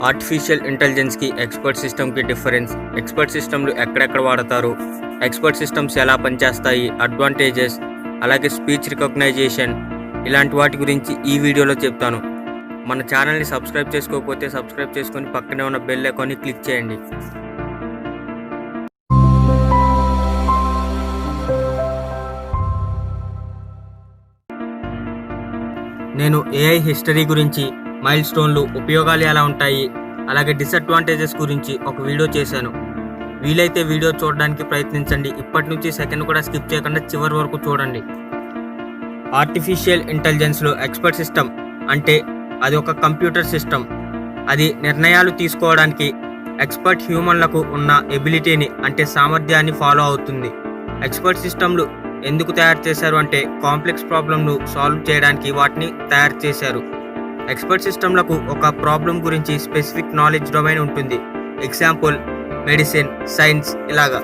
Artificial ఇంటెలిజెన్స్కి expert సిస్టమ్కి difference, expert సిస్టమ్లు ఎక్కడెక్కడ వాడతారు, ఎక్స్పర్ట్ సిస్టమ్స్ ఎలా పనిచేస్తాయి, అడ్వాంటేజెస్, అలాగే స్పీచ్ రికగ్నైజేషన్, ఇలాంటి వాటి గురించి ఈ వీడియోలో చెప్తాను. మన ఛానల్ని సబ్స్క్రైబ్ చేసుకోకపోతే సబ్స్క్రైబ్ చేసుకొని పక్కనే ఉన్న బెల్ ఐకాన్ని క్లిక్ చేయండి. నేను ఏఐ హిస్టరీ గురించి, మైల్ స్టోన్లు, ఉపయోగాలు ఎలా ఉంటాయి, అలాగే డిసడ్వాంటేజెస్ గురించి ఒక వీడియో చేశాను. వీలైతే వీడియో చూడడానికి ప్రయత్నించండి. ఇప్పటి నుంచి సెకండ్ కూడా స్కిప్ చేయకుండా చివరి వరకు చూడండి. ఆర్టిఫిషియల్ ఇంటెలిజెన్స్లో ఎక్స్పర్ట్ సిస్టమ్ అంటే అది ఒక కంప్యూటర్ సిస్టమ్. అది నిర్ణయాలు తీసుకోవడానికి ఎక్స్పర్ట్ హ్యూమన్లకు ఉన్న ఎబిలిటీని అంటే సామర్థ్యాన్ని ఫాలో అవుతుంది. ఎక్స్పర్ట్ సిస్టమ్లు ఎందుకు తయారు చేశారు అంటే కాంప్లెక్స్ ప్రాబ్లంను సాల్వ్ చేయడానికి వాటిని తయారు చేశారు. ఎక్స్పర్ట్ సిస్టమ్లకు ఒక ప్రాబ్లం గురించి స్పెసిఫిక్ నాలెడ్జ్ డొమైన్ ఉంటుంది. ఎగ్జాంపుల్ మెడిసిన్, సైన్స్ ఇలాగా.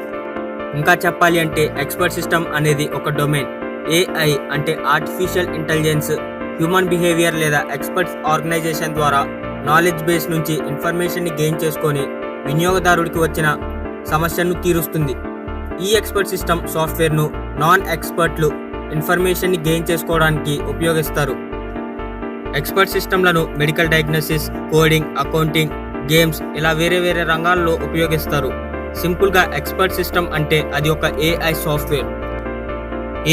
ఇంకా చెప్పాలి అంటే ఎక్స్పర్ట్ సిస్టమ్ అనేది ఒక డొమైన్. ఏఐ అంటే ఆర్టిఫిషియల్ ఇంటెలిజెన్స్ హ్యూమన్ బిహేవియర్ లేదా ఎక్స్పర్ట్స్ ఆర్గనైజేషన్ ద్వారా నాలెడ్జ్ బేస్ నుంచి ఇన్ఫర్మేషన్ని గెయిన్ చేసుకొని వినియోగదారుడికి వచ్చిన సమస్యను తీరుస్తుంది. ఈ ఎక్స్పర్ట్ సిస్టమ్ సాఫ్ట్వేర్ను నాన్ ఎక్స్పర్ట్లు ఇన్ఫర్మేషన్ని గెయిన్ చేసుకోవడానికి ఉపయోగిస్తారు. ఎక్స్పర్ట్ సిస్టమ్లను medical diagnosis, coding, accounting, games ఇలా వేరే వేరే రంగాల్లో ఉపయోగిస్తారు. సింపుల్గా ఎక్స్పర్ట్ సిస్టమ్ అంటే అది ఒక ఏఐ సాఫ్ట్వేర్.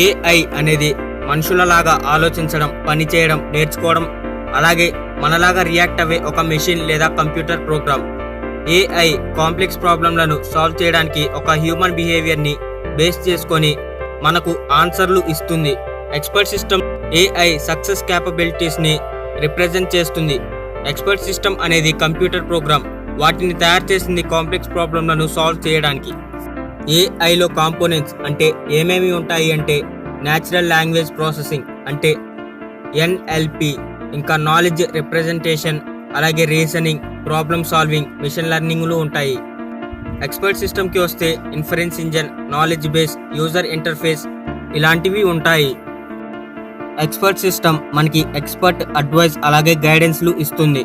ఏఐ అనేది మనుషులలాగా ఆలోచించడం, పని చేయడం, నేర్చుకోవడం, అలాగే మనలాగా రియాక్ట్ అయ్యే ఒక మెషిన్ లేదా కంప్యూటర్ ప్రోగ్రామ్. ఏఐ కాంప్లెక్స్ ప్రాబ్లంలను సాల్వ్ చేయడానికి ఒక హ్యూమన్ బిహేవియర్ని బేస్ చేసుకొని మనకు ఆన్సర్లు ఇస్తుంది. ఎక్స్పర్ట్ సిస్టమ్ ఏఐ సక్సెస్ క్యాపబిలిటీస్ని రిప్రజెంట్ చేస్తుంది. ఎక్స్పర్ట్ సిస్టమ్ అనేది కంప్యూటర్ ప్రోగ్రామ్. వాటిని తయారు చేసింది కాంప్లెక్స్ ప్రాబ్లంలను సాల్వ్ చేయడానికి. ఏఐలో కాంపోనెంట్స్ అంటే ఏమేమి ఉంటాయి అంటే న్యాచురల్ లాంగ్వేజ్ ప్రాసెసింగ్ అంటే ఎన్ఎల్పి, ఇంకా నాలెడ్జ్ రిప్రజెంటేషన్, అలాగే రీజనింగ్, ప్రాబ్లమ్ సాల్వింగ్, మిషన్ లెర్నింగ్లు ఉంటాయి. ఎక్స్పర్ట్ సిస్టమ్కి వస్తే inference engine, knowledge base, user interface ఇలాంటివి ఉంటాయి. ఎక్స్పర్ట్ సిస్టమ్ మనకి ఎక్స్పర్ట్ అడ్వైస్ అలాగే గైడెన్స్లు ఇస్తుంది.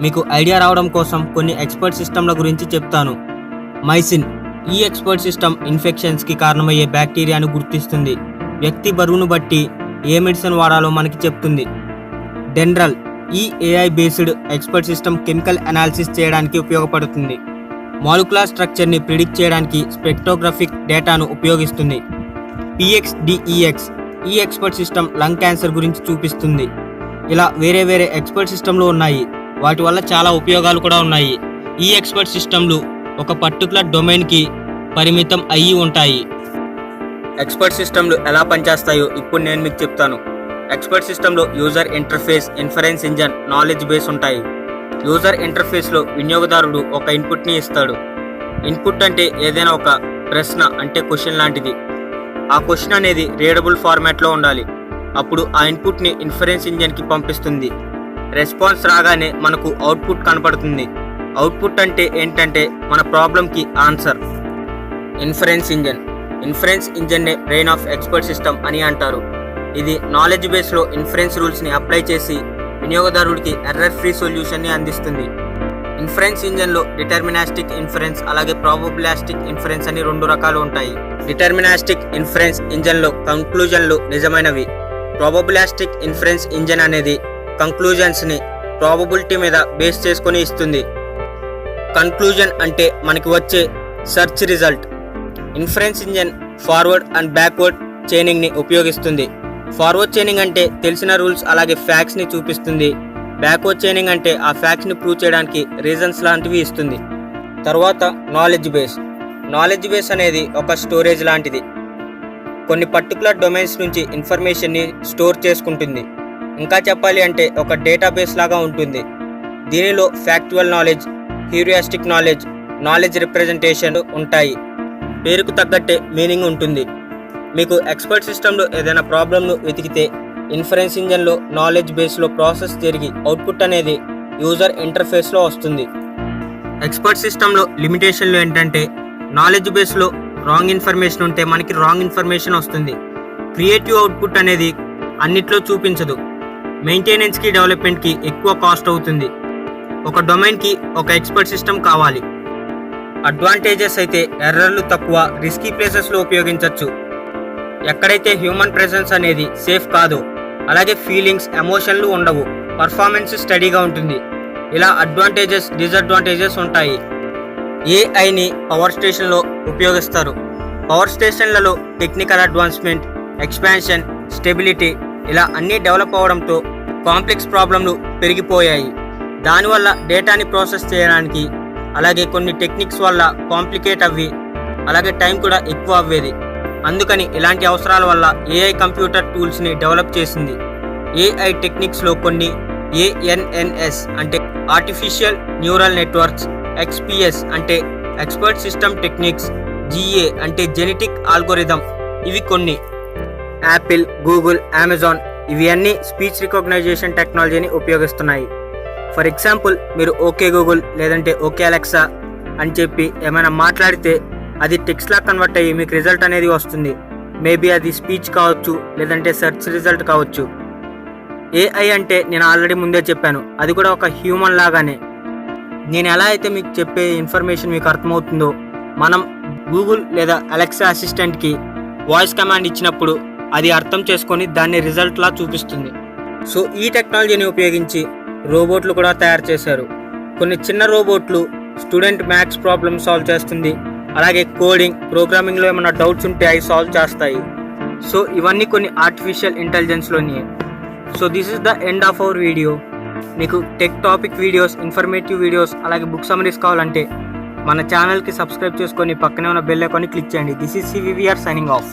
మీకు ఐడియా రావడం కోసం కొన్ని ఎక్స్పర్ట్ సిస్టమ్ల గురించి చెప్తాను. మైసిన్ ఈ ఎక్స్పర్ట్ సిస్టమ్ ఇన్ఫెక్షన్స్కి కారణమయ్యే బ్యాక్టీరియాను గుర్తిస్తుంది. వ్యక్తి బరువును బట్టి ఏ మెడిసిన్ వాడాలో మనకి చెప్తుంది. డెండ్రల్ ఈ AI based expert system chemical analysis చేయడానికి ఉపయోగపడుతుంది. మాలిక్యులర్ స్ట్రక్చర్ని ప్రిడిక్ట్ చేయడానికి స్పెక్ట్రోగ్రఫిక్ డేటాను ఉపయోగిస్తుంది. పిఎక్స్డిఈఎక్స్ ఈ ఎక్స్పర్ట్ సిస్టమ్ లంగ్ క్యాన్సర్ గురించి చూపిస్తుంది. ఇలా వేరే వేరే ఎక్స్పర్ట్ సిస్టమ్లు ఉన్నాయి. వాటి వల్ల చాలా ఉపయోగాలు కూడా ఉన్నాయి. ఈ ఎక్స్పర్ట్ సిస్టమ్లు ఒక పర్టికులర్ డొమైన్కి పరిమితం అయ్యి ఉంటాయి. ఎక్స్పర్ట్ సిస్టమ్లు ఎలా పనిచేస్తాయో ఇప్పుడు నేను మీకు చెప్తాను. ఎక్స్పర్ట్ సిస్టంలో user interface, inference engine, knowledge base ఉంటాయి. యూజర్ ఇంటర్ఫేస్లో వినియోగదారుడు ఒక ఇన్పుట్ని ఇస్తాడు. ఇన్పుట్ అంటే ఏదైనా ఒక ప్రశ్న అంటే క్వశ్చన్ లాంటిది. ఆ క్వశ్చన్ అనేది రీడబుల్ ఫార్మాట్లో ఉండాలి. అప్పుడు ఆ ఇన్పుట్ని ఇన్ఫరెన్స్ ఇంజన్కి పంపిస్తుంది. రెస్పాన్స్ రాగానే మనకు అవుట్పుట్ కనపడుతుంది. అవుట్పుట్ అంటే ఏంటంటే మన ప్రాబ్లంకి ఆన్సర్. ఇన్ఫరెన్స్ ఇంజన్నే బ్రెయిన్ ఆఫ్ ఎక్స్పర్ట్ సిస్టమ్ అని అంటారు. ఇది నాలెడ్జ్ బేస్లో ఇన్ఫరెన్స్ రూల్స్ని అప్లై చేసి వినియోగదారుడికి ఎర్రర్ ఫ్రీ సొల్యూషన్ని అందిస్తుంది. ఇన్ఫరెన్స్ ఇంజన్లో డిటర్మినాస్టిక్ ఇన్ఫరెన్స్ అలాగే ప్రాబబిలిస్టిక్ ఇన్ఫరెన్స్ అని రెండు రకాలు ఉంటాయి. డిటర్మినాస్టిక్ ఇన్ఫరెన్స్ ఇంజన్లో కంక్లూజన్లు నిజమైనవి. ప్రాబబిలిస్టిక్ ఇన్ఫరెన్స్ ఇంజన్ అనేది కంక్లూజన్స్ని ప్రాబబిలిటీ మీద బేస్ చేసుకొని ఇస్తుంది. కన్క్లూజన్ అంటే మనకి వచ్చే search result. Inference engine forward and backward చైనింగ్ని ఉపయోగిస్తుంది. ఫార్వర్డ్ చైనింగ్ అంటే తెలిసిన రూల్స్ అలాగే ఫ్యాక్ట్స్ని చూపిస్తుంది. బ్యాక్వర్డ్ చైనింగ్ అంటే ఆ ఫ్యాక్ట్స్ని ప్రూవ్ చేయడానికి రీజన్స్ లాంటివి ఇస్తుంది. తర్వాత నాలెడ్జ్ బేస్ అనేది ఒక స్టోరేజ్ లాంటిది. కొన్ని పర్టికులర్ డొమైన్స్ నుంచి ఇన్ఫర్మేషన్ని స్టోర్ చేసుకుంటుంది. ఇంకా చెప్పాలి అంటే ఒక డేటాబేస్ లాగా ఉంటుంది. దీనిలో factual knowledge, heuristic knowledge, knowledge representation ఉంటాయి. పేరుకు తగ్గట్టే మీనింగ్ ఉంటుంది. మీకు ఎక్స్పర్ట్ సిస్టంలో ఏదైనా ప్రాబ్లంను వెతికితే ఇన్ఫరెన్స్ ఇంజన్లో నాలెడ్జ్ బేస్లో ప్రాసెస్ జరిగి అవుట్పుట్ అనేది యూజర్ ఇంటర్ఫేస్లో వస్తుంది. ఎక్స్పర్ట్ సిస్టంలో లిమిటేషన్లు ఏంటంటే నాలెడ్జ్ బేస్లో రాంగ్ ఇన్ఫర్మేషన్ ఉంటే మనకి రాంగ్ ఇన్ఫర్మేషన్ వస్తుంది. క్రియేటివ్ అవుట్పుట్ అనేది అన్నిట్లో చూపించదు. మెయింటెనెన్స్కి, డెవలప్మెంట్కి ఎక్కువ కాస్ట్ అవుతుంది. ఒక డొమైన్కి ఒక ఎక్స్పర్ట్ సిస్టమ్ కావాలి. అడ్వాంటేజెస్ అయితే ఎర్రర్లు తక్కువ, రిస్కీ ప్లేసెస్లో ఉపయోగించవచ్చు. ఎక్కడైతే హ్యూమన్ ప్రెజెన్స్ అనేది సేఫ్ కాదో అలాగే ఫీలింగ్స్, ఎమోషన్లు ఉండవు, పర్ఫార్మెన్స్ స్టడీగా ఉంటుంది. ఇలా అడ్వాంటేజెస్, డిసడ్వాంటేజెస్ ఉంటాయి. ఏఐని పవర్ స్టేషన్లో ఉపయోగిస్తారు. పవర్ స్టేషన్లలో టెక్నికల్ అడ్వాన్స్మెంట్, ఎక్స్పాన్షన్, స్టెబిలిటీ ఇలా అన్నీ డెవలప్ అవడంతో కాంప్లెక్స్ ప్రాబ్లంలు పెరిగిపోయాయి. దానివల్ల డేటాని ప్రాసెస్ చేయడానికి అలాగే కొన్ని టెక్నిక్స్ వల్ల కాంప్లికేట్ అవ్వి అలాగే టైం కూడా ఎక్కువ అవ్వేది. అందుకని ఇలాంటి అవసరాల వల్ల ఏఐ కంప్యూటర్ టూల్స్ని డెవలప్ చేసింది. ఏఐ టెక్నిక్స్లో కొన్ని ఏఎన్ఎన్ఎస్ అంటే ఆర్టిఫిషియల్ న్యూరల్ నెట్వర్క్స్, ఎక్స్పిఎస్ అంటే ఎక్స్పర్ట్ సిస్టమ్ టెక్నిక్స్, జిఏ అంటే జెనెటిక్ ఆల్గోరిథం ఇవి కొన్ని. యాపిల్, గూగుల్, అమెజాన్ ఇవి అన్నీ స్పీచ్ రికగ్నైజేషన్ టెక్నాలజీని ఉపయోగిస్తున్నాయి. ఫర్ ఎగ్జాంపుల్, మీరు ఓకే గూగుల్ లేదంటే ఓకే అలెక్సా అని చెప్పి ఏమైనా మాట్లాడితే అది టెక్స్ట్లా కన్వర్ట్ అయ్యి మీకు రిజల్ట్ అనేది వస్తుంది. మేబీ అది స్పీచ్ కావచ్చు లేదంటే సెర్చ్ రిజల్ట్ కావచ్చు. ఏఐ అంటే నేను ఆల్రెడీ ముందే చెప్పాను, అది కూడా ఒక హ్యూమన్ లాగానే. నేను ఎలా అయితే మీకు చెప్పే ఇన్ఫర్మేషన్ మీకు అర్థమవుతుందో, మనం గూగుల్ లేదా అలెక్సా అసిస్టెంట్కి వాయిస్ కమాండ్ ఇచ్చినప్పుడు అది అర్థం చేసుకొని దాన్ని రిజల్ట్లా చూపిస్తుంది. సో ఈ టెక్నాలజీని ఉపయోగించి రోబోట్లు కూడా తయారు చేశారు. కొన్ని చిన్న రోబోట్లు స్టూడెంట్ మ్యాథ్స్ ప్రాబ్లమ్ సాల్వ్ చేస్తుంది, అలాగే కోడింగ్, ప్రోగ్రామింగ్లో ఏమైనా డౌట్స్ ఉంటే అవి సాల్వ్ చేస్తాయి. సో ఇవన్నీ కొన్ని ఆర్టిఫిషియల్ ఇంటెలిజెన్స్లోని. So this is the end of our video. మీకు tech topic videos, informative videos అలాగే బుక్ సమ్మరీస్ కావాలంటే మన ఛానల్కి సబ్స్క్రైబ్ చేసుకొని పక్కనే ఉన్న బెల్ ఐకాన్ని క్లిక్ చేయండి. This is CVVR signing off.